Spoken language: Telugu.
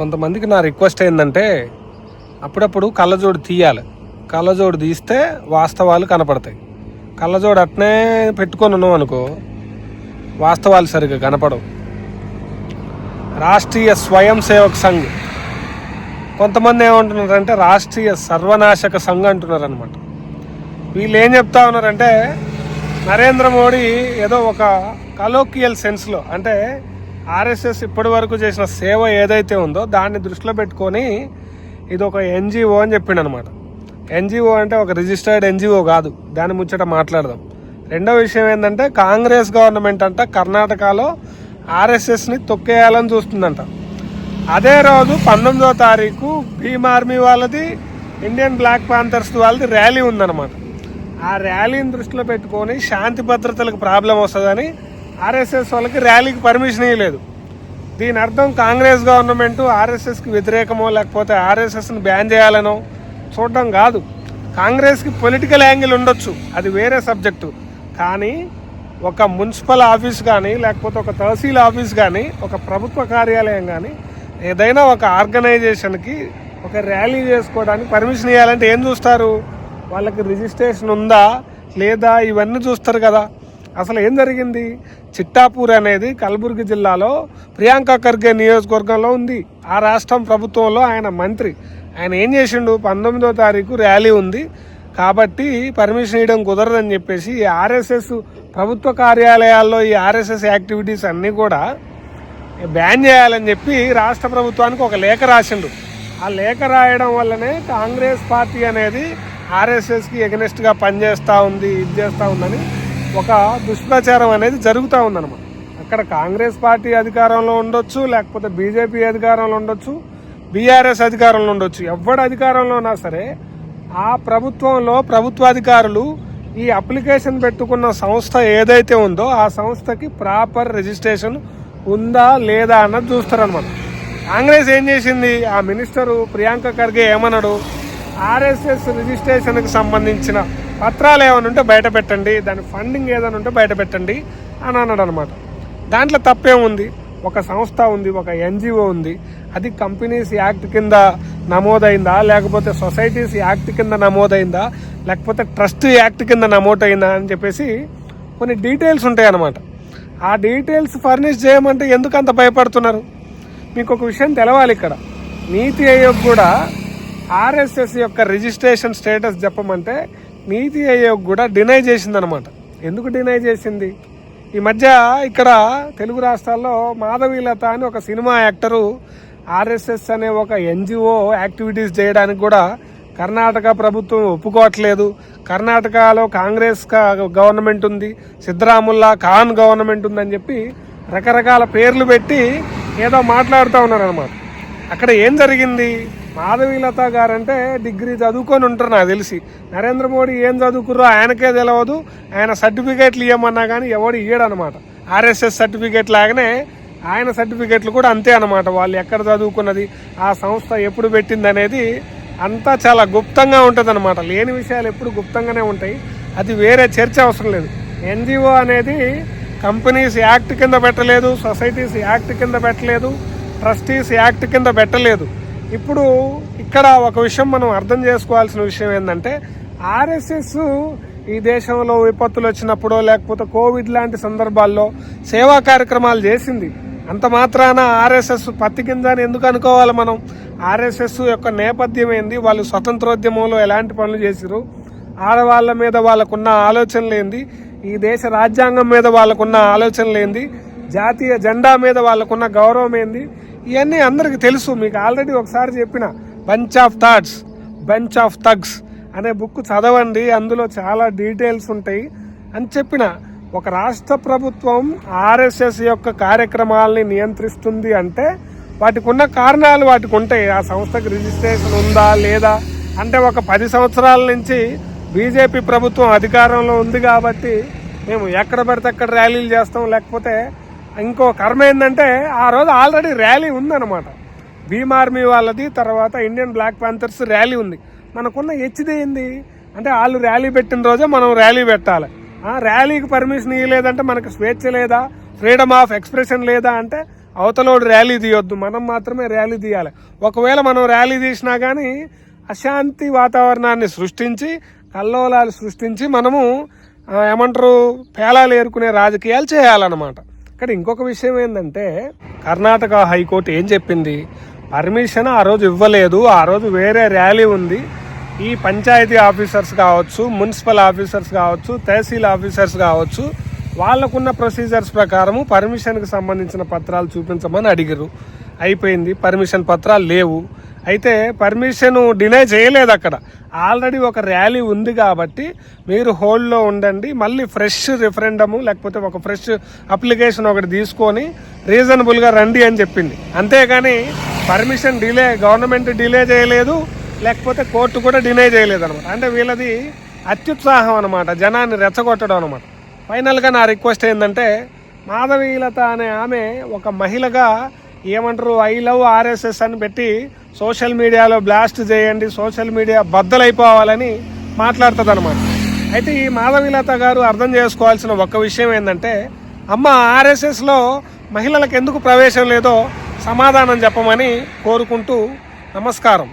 కొంతమందికి నా రిక్వెస్ట్ ఏంటంటే అప్పుడప్పుడు కళ్ళజోడు తీయాలి. కళ్ళజోడు తీస్తే వాస్తవాలు కనపడతాయి. కళ్ళజోడు అట్నే పెట్టుకొని ఉన్నాం అనుకో, వాస్తవాలు సరిగ్గా కనపడవు. రాష్ట్రీయ స్వయం సేవక్ సంఘ్, కొంతమంది ఏమంటున్నారంటే రాష్ట్రీయ సర్వనాశక సంఘ్ అంటున్నారు అనమాట. వీళ్ళు ఏం చెప్తా ఉన్నారంటే నరేంద్ర మోడీ ఏదో ఒక కలోకియల్ సెన్స్లో, అంటే ఆర్ఎస్ఎస్ ఇప్పటి వరకు చేసిన సేవ ఏదైతే ఉందో దాన్ని దృష్టిలో పెట్టుకొని ఇది ఒక ఎన్జిఓ అని చెప్పిండు అనమాట. ఎన్జిఓ అంటే ఒక రిజిస్టర్డ్ ఎన్జిఓ కాదు, దాని ముచ్చట మాట్లాడదాం. రెండో విషయం ఏంటంటే కాంగ్రెస్ గవర్నమెంట్ అంట కర్ణాటకలో ఆర్ఎస్ఎస్ని తొక్కేయాలని చూస్తుందంట. అదే రోజు 19వ తారీఖు భీమ్ ఆర్మీ వాళ్ళది, ఇండియన్ బ్లాక్ పాంథర్స్ వాళ్ళది ర్యాలీ ఉందన్నమాట. ఆ ర్యాలీని దృష్టిలో పెట్టుకొని శాంతి భద్రతలకు ప్రాబ్లం వస్తుందని ఆర్ఎస్ఎస్ వాళ్ళకి ర్యాలీకి పర్మిషన్ ఇవ్వలేదు. దీని అర్థం కాంగ్రెస్ గవర్నమెంట్ ఆర్ఎస్ఎస్కి వ్యతిరేకమో లేకపోతే ఆర్ఎస్ఎస్ని బ్యాన్ చేయాలనో చూడడం కాదు. కాంగ్రెస్కి పొలిటికల్ యాంగిల్ ఉండొచ్చు, అది వేరే సబ్జెక్టు. కానీ ఒక మున్సిపల్ ఆఫీస్ కానీ లేకపోతే ఒక తహసీల్ ఆఫీస్ కానీ ఒక ప్రభుత్వ కార్యాలయం కానీ ఏదైనా ఒక ఆర్గనైజేషన్కి ఒక ర్యాలీ చేసుకోవడానికి పర్మిషన్ ఇవ్వాలంటే ఏం చూస్తారు? వాళ్ళకి రిజిస్ట్రేషన్ ఉందా లేదా ఇవన్నీ చూస్తారు కదా. అసలు ఏం జరిగింది? చిట్టాపూర్ అనేది కలబుర్గి జిల్లాలో ప్రియాంక ఖర్గే నియోజకవర్గంలో ఉంది. ఆ రాష్ట్రం ప్రభుత్వంలో ఆయన మంత్రి. ఆయన ఏం చేసిండు, 19వ తారీఖు ర్యాలీ ఉంది కాబట్టి పర్మిషన్ ఇవ్వడం కుదరదని చెప్పేసి ఆర్ఎస్ఎస్ ప్రభుత్వ కార్యాలయాల్లో ఈ ఆర్ఎస్ఎస్ యాక్టివిటీస్ అన్నీ కూడా బ్యాన్ చేయాలని చెప్పి రాష్ట్ర ప్రభుత్వానికి ఒక లేఖ రాసిండు. ఆ లేఖ రాయడం వల్లనే కాంగ్రెస్ పార్టీ అనేది ఆర్ఎస్ఎస్కి ఎగనెస్ట్గా పనిచేస్తూ ఉంది, ఇది చేస్తూ ఉందని ఒక దుష్ప్రచారం అనేది జరుగుతూ ఉందన్నమాట. అక్కడ కాంగ్రెస్ పార్టీ అధికారంలో ఉండొచ్చు, లేకపోతే బీజేపీ అధికారంలో ఉండొచ్చు, బీఆర్ఎస్ అధికారంలో ఉండొచ్చు. ఎవడు అధికారంలో ఉన్నా సరే ఆ ప్రభుత్వంలో ప్రభుత్వాధికారులు ఈ అప్లికేషన్ పెట్టుకున్న సంస్థ ఏదైతే ఉందో ఆ సంస్థకి ప్రాపర్ రిజిస్ట్రేషన్ ఉందా లేదా అన్నది చూస్తారనమాట. కాంగ్రెస్ ఏం చేసింది, ఆ మినిస్టరు ప్రియాంక ఖర్గే ఏమన్నాడు, ఆర్ఎస్ఎస్ రిజిస్ట్రేషన్కి సంబంధించిన పత్రాలు ఏమైనా ఉంటే బయట పెట్టండి, దాని ఫండింగ్ ఏదైనా ఉంటే బయట పెట్టండి అని అన్నాడు అనమాట. దాంట్లో తప్పేముంది? ఒక సంస్థ ఉంది, ఒక ఎన్జిఓ ఉంది, అది కంపెనీస్ యాక్ట్ కింద నమోదైందా లేకపోతే సొసైటీస్ యాక్ట్ కింద నమోదైందా లేకపోతే ట్రస్ట్ యాక్ట్ కింద నమోదైందా అని చెప్పేసి కొన్ని డీటెయిల్స్ ఉంటాయి అన్నమాట. ఆ డీటెయిల్స్ ఫర్నిష్ చేయమంటే ఎందుకు అంత భయపడుతున్నారు? మీకు ఒక విషయం తెలవాలి, ఇక్కడ నీతి ఆయోగ్ కూడా ఆర్ఎస్ఎస్ యొక్క రిజిస్ట్రేషన్ స్టేటస్ చెప్పమంటే నీతి ఆయోగ్ కూడా డినై చేసిందనమాట. ఎందుకు డినై చేసింది? ఈ మధ్య ఇక్కడ తెలుగు రాష్ట్రాల్లో మాధవీలత అని ఒక సినిమా యాక్టరు ఆర్ఎస్ఎస్ అనే ఒక ఎన్జిఓ యాక్టివిటీస్ చేయడానికి కూడా కర్ణాటక ప్రభుత్వం ఒప్పుకోవట్లేదు. కర్ణాటకలో కాంగ్రెస్ గవర్నమెంట్ ఉంది, సిద్ధరాముల్లా ఖాన్ గవర్నమెంట్ ఉందని చెప్పి రకరకాల పేర్లు పెట్టి ఏదో మాట్లాడుతూ ఉన్నారనమాట. అక్కడ ఏం జరిగింది? మాధవీలత గారంటే డిగ్రీ చదువుకొని ఉంటారు నాకు తెలిసి. నరేంద్ర మోడీ ఏం చదువుకుర్రో ఆయనకే తెలియదు. ఆయన సర్టిఫికేట్లు ఇవ్వమన్నా కానీ ఎవడు ఇయ్యడనమాట. ఆర్ఎస్ఎస్ సర్టిఫికేట్ లాగానే ఆయన సర్టిఫికేట్లు కూడా అంతే అనమాట. వాళ్ళు ఎక్కడ చదువుకున్నది, ఆ సంస్థ ఎప్పుడు పెట్టింది అనేది అంతా చాలా గుప్తంగా ఉంటుంది అనమాట. లేని విషయాలు ఎప్పుడు గుప్తంగానే ఉంటాయి. అది వేరే చర్చ అవసరం లేదు. ఎన్జిఓ అనేది కంపెనీస్ యాక్ట్ కింద పెట్టలేదు, సొసైటీస్ యాక్ట్ కింద పెట్టలేదు, ట్రస్టీస్ యాక్ట్ కింద పెట్టలేదు. ఇప్పుడు ఇక్కడ ఒక విషయం మనం అర్థం చేసుకోవాల్సిన విషయం ఏంటంటే ఆర్ఎస్ఎస్ ఈ దేశంలో విపత్తులు వచ్చినప్పుడో లేకపోతే కోవిడ్ లాంటి సందర్భాల్లో సేవా కార్యక్రమాలు చేసింది. అంత మాత్రాన ఆర్ఎస్ఎస్ పత్తి కింద అని ఎందుకు అనుకోవాలి మనం? ఆర్ఎస్ఎస్ యొక్క నేపథ్యం ఏంది, వాళ్ళు స్వతంత్రోద్యమంలో ఎలాంటి పనులు చేసిరు, ఆడవాళ్ళ మీద వాళ్ళకున్న ఆలోచనలు ఏంది, ఈ దేశ రాజ్యాంగం మీద వాళ్ళకున్న ఆలోచనలు ఏంది, జాతీయ జెండా మీద వాళ్ళకున్న గౌరవం ఏంది, ఇవన్నీ అందరికి తెలుసు. మీకు ఆల్రెడీ ఒకసారి చెప్పిన bunch of thoughts bunch of thugs అనే బుక్ చదవండి, అందులో చాలా డీటెయిల్స్ ఉంటాయి అని చెప్పిన. ఒక రాష్ట్ర ప్రభుత్వం ఆర్ఎస్ఎస్ యొక్క కార్యక్రమాలని నియంత్రిస్తుంది అంటే వాటికి ఉన్న కారణాలు వాటికి ఉంటాయి. ఆ సంస్థకి రిజిస్ట్రేషన్ ఉందా లేదా అంటే ఒక 10 సంవత్సరాల నుంచి బీజేపీ ప్రభుత్వం అధికారంలో ఉంది కాబట్టి మేము ఎక్కడ పడితే అక్కడ ర్యాలీలు చేస్తాం, లేకపోతే ఇంకో కర్మ ఏంటంటే ఆ రోజు ఆల్రెడీ ర్యాలీ ఉందన్నమాట. భీమ్ ఆర్మీ వాళ్ళది, తర్వాత ఇండియన్ బ్లాక్ పాంథర్స్ ర్యాలీ ఉంది. మనకున్న హెచ్ది ఏంది అంటే వాళ్ళు ర్యాలీ పెట్టిన రోజే మనం ర్యాలీ పెట్టాలి. ర్యాలీకి పర్మిషన్ ఇవ్వలేదంటే మనకు స్వేచ్ఛ లేదా, ఫ్రీడమ్ ఆఫ్ ఎక్స్ప్రెషన్ లేదా అంటే అవతలోడు ర్యాలీ తీయొద్దు, మనం మాత్రమే ర్యాలీ తీయాలి. ఒకవేళ మనం ర్యాలీ తీసినా కానీ అశాంతి వాతావరణాన్ని సృష్టించి, కల్లోలాలు సృష్టించి మనము ఏమంటారు పేలాలు ఏరుకునే రాజకీయాలు చేయాలన్నమాట. ఇక్కడ ఇంకొక విషయం ఏంటంటే, కర్ణాటక హైకోర్టు ఏం చెప్పింది, పర్మిషన్ ఆ రోజు ఇవ్వలేదు, ఆ రోజు వేరే ర్యాలీ ఉంది. ఈ పంచాయతీ ఆఫీసర్స్ కావచ్చు, మున్సిపల్ ఆఫీసర్స్ కావచ్చు, తహసీల్ ఆఫీసర్స్ కావచ్చు, వాళ్ళకున్న ప్రొసీజర్స్ ప్రకారము పర్మిషన్కి సంబంధించిన పత్రాలు చూపించమని అడిగారు. అయిపోయింది, పర్మిషన్ పత్రాలు లేవు. అయితే పర్మిషన్ డినై చేయలేదు, అక్కడ ఆల్రెడీ ఒక ర్యాలీ ఉంది కాబట్టి మీరు హోల్డ్లో ఉండండి, మళ్ళీ ఫ్రెష్ రిఫరెండము లేకపోతే ఒక ఫ్రెష్ అప్లికేషన్ ఒకటి తీసుకొని రీజనబుల్గా రండి అని చెప్పింది. అంతేగాని పర్మిషన్ డిలే, గవర్నమెంట్ డిలే చేయలేదు, లేకపోతే కోర్టు కూడా డినై చేయలేదు అనమాట. అంటే వీళ్ళది అత్యుత్సాహం అనమాట, జనాన్ని రెచ్చగొట్టడం అనమాట. ఫైనల్గా నా రిక్వెస్ట్ ఏంటంటే, మాధవీలత అనే ఆమె ఒక మహిళగా ఏమంటారు ఐ లవ్ ఆర్ఎస్ఎస్ అని పెట్టి సోషల్ మీడియాలో బ్లాస్ట్ చేయండి, సోషల్ మీడియా బద్దలైపోవాలని మాట్లాడుతుంది అనమాట. అయితే ఈ మాధవీలత గారు అర్థం చేసుకోవాల్సిన ఒక్క విషయం ఏంటంటే, అమ్మ ఆర్ఎస్ఎస్లో మహిళలకు ఎందుకు ప్రవేశం లేదో సమాధానం చెప్పమని కోరుకుంటూ నమస్కారం.